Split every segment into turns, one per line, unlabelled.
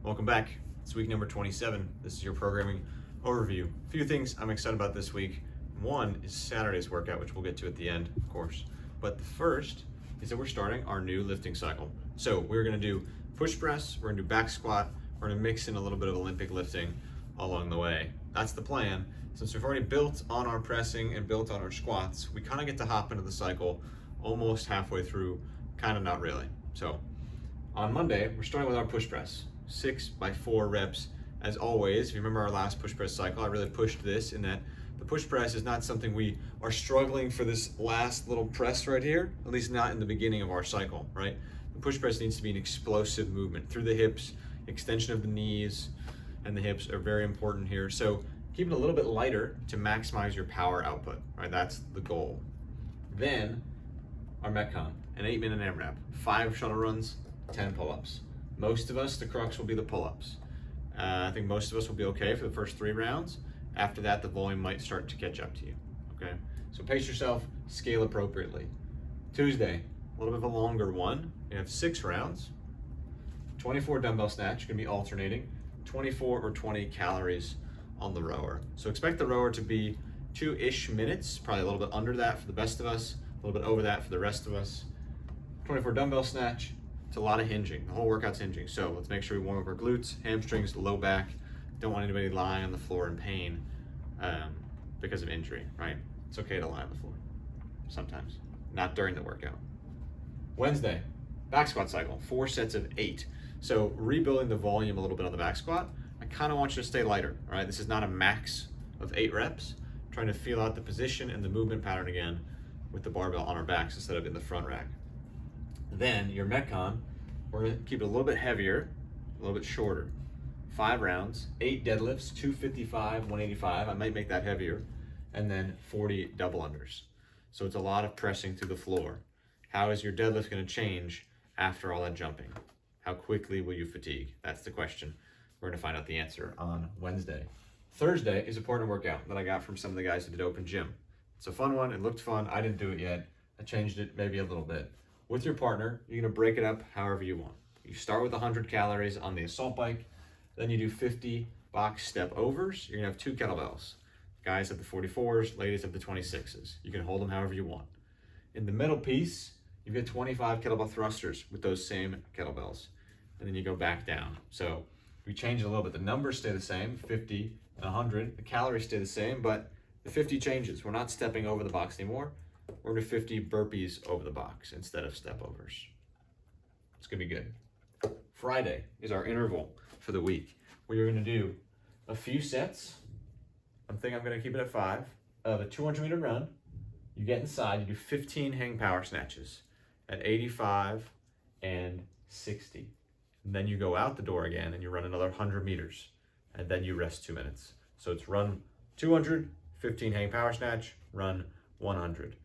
Welcome back. It's week number 27. This is your programming overview. A few things I'm excited about this week. One is Saturday's workout, which we'll get to at the end, of course. But the first is that we're starting our new lifting cycle. So we're gonna do push press, we're gonna do back squat, we're gonna mix in a little bit of Olympic lifting along the way. That's the plan. Since we've already built on our pressing and built on our squats, we kind of get to hop into the cycle almost halfway through, kind of not really. So on Monday, we're starting with our push press. 6 by 4 reps. As always, if you remember our last push press cycle, I really pushed this in that the push press is not something we are struggling for this last little press right here, at least not in the beginning of our cycle, right? The push press needs to be an explosive movement through the hips, extension of the knees and the hips are very important here. So keep it a little bit lighter to maximize your power output, right? That's the goal. Then our Metcon, an 8-minute AMRAP, 5 shuttle runs, 10 pull-ups. Most of us, the crux will be the pull-ups. I think most of us will be okay for the first 3 rounds. After that, the volume might start to catch up to you, okay? So pace yourself, scale appropriately. Tuesday, a little bit of a longer one. You have 6 rounds, 24 dumbbell snatch, you're gonna be alternating, 24 or 20 calories on the rower. So expect the rower to be 2-ish minutes, probably a little bit under that for the best of us, a little bit over that for the rest of us. 24 dumbbell snatch. It's a lot of hinging. The whole workout's hinging. So let's make sure we warm up our glutes, hamstrings, low back. Don't want anybody lying on the floor in pain because of injury, right? It's okay to lie on the floor sometimes, not during the workout. Wednesday, back squat cycle, 4 sets of 8. So rebuilding the volume a little bit on the back squat. I kind of want you to stay lighter, all right? This is not a max of 8 reps. I'm trying to feel out the position and the movement pattern again with the barbell on our backs instead of in the front rack. Then your Metcon, we're gonna keep it a little bit heavier, a little bit shorter. 5 rounds, 8 deadlifts, 255, 185. I might make that heavier. And then 40 double unders. So it's a lot of pressing through the floor. How is your deadlift gonna change after all that jumping? How quickly will you fatigue? That's the question. We're gonna find out the answer on Wednesday. Thursday is a partner workout that I got from some of the guys who did open gym. It's a fun one, it looked fun. I didn't do it yet. I changed it maybe a little bit. With your partner, you're gonna break it up however you want. You start with 100 calories on the assault bike, then you do 50 box step overs. You're gonna have 2 kettlebells. Guys have the 44s, ladies have the 26s. You can hold them however you want. In the middle piece, you've got 25 kettlebell thrusters with those same kettlebells. And then you go back down. So we change it a little bit. The numbers stay the same, 50 and 100. The calories stay the same, but the 50 changes. We're not stepping over the box anymore. We're gonna do 50 burpees over the box instead of step overs. It's gonna be good. Friday is our interval for the week. We're gonna do a few sets. I'm gonna keep it at 5 of a 200-meter run. You get inside, you do 15 hang power snatches at 85 and 60. And then you go out the door again and you run another 100 meters and then you rest 2 minutes. So it's run 200, 15 hang power snatch, run 100.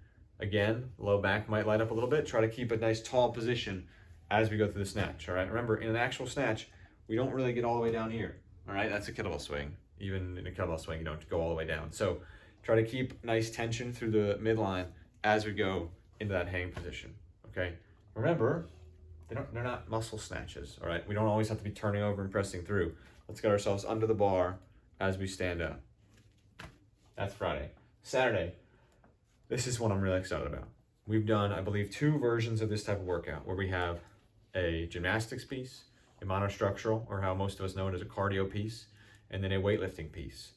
Again, low back might light up a little bit. Try to keep a nice tall position as we go through the snatch, all right? Remember, in an actual snatch, we don't really get all the way down here, all right? That's a kettlebell swing. Even in a kettlebell swing, you don't go all the way down. So try to keep nice tension through the midline as we go into that hang position, okay? Remember, they're not muscle snatches, all right? We don't always have to be turning over and pressing through. Let's get ourselves under the bar as we stand up. That's Friday. Saturday. This is what I'm really excited about. We've done, I believe, 2 versions of this type of workout where we have a gymnastics piece, a monostructural, or how most of us know it as a cardio piece, and then a weightlifting piece.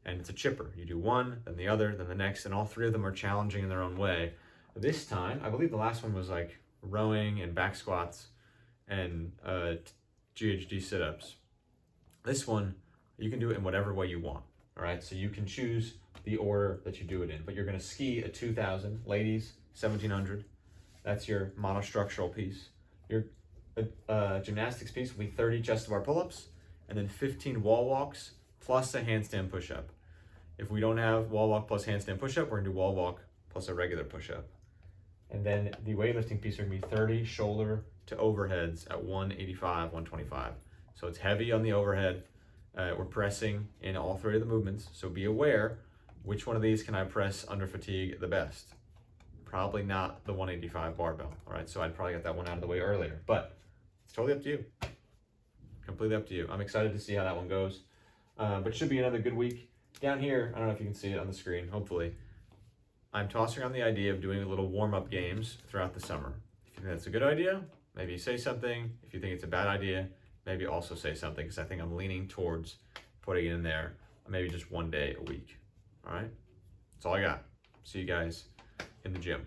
And it's a chipper. You do one, then the other, then the next, and all 3 of them are challenging in their own way. This time, I believe the last one was like rowing and back squats and GHD sit-ups. This one, you can do it in whatever way you want, all right? So you can choose the order that you do it in, but you're gonna ski a 2,000, ladies, 1,700. That's your monostructural piece. Your gymnastics piece will be 30 chest to bar pull-ups and then 15 wall walks plus a handstand push-up. If we don't have wall walk plus handstand push-up, we're gonna do wall walk plus a regular push-up. And then the weightlifting piece are gonna be 30 shoulder to overheads at 185, 125. So it's heavy on the overhead. We're pressing in all 3 of the movements, so be aware which one of these can I press under fatigue the best. Probably not the 185 barbell, all right? So I'd probably get that one out of the way earlier, but it's totally up to you. Completely up to you. I'm excited to see how that one goes. But should be another good week. Down here, I don't know if you can see it on the screen, hopefully. I'm tossing around the idea of doing a little warm-up games throughout the summer. If you think that's a good idea, maybe say something. If you think it's a bad idea, maybe also say something, because I think I'm leaning towards putting it in there maybe just one day a week. All right? That's all I got. See you guys in the gym.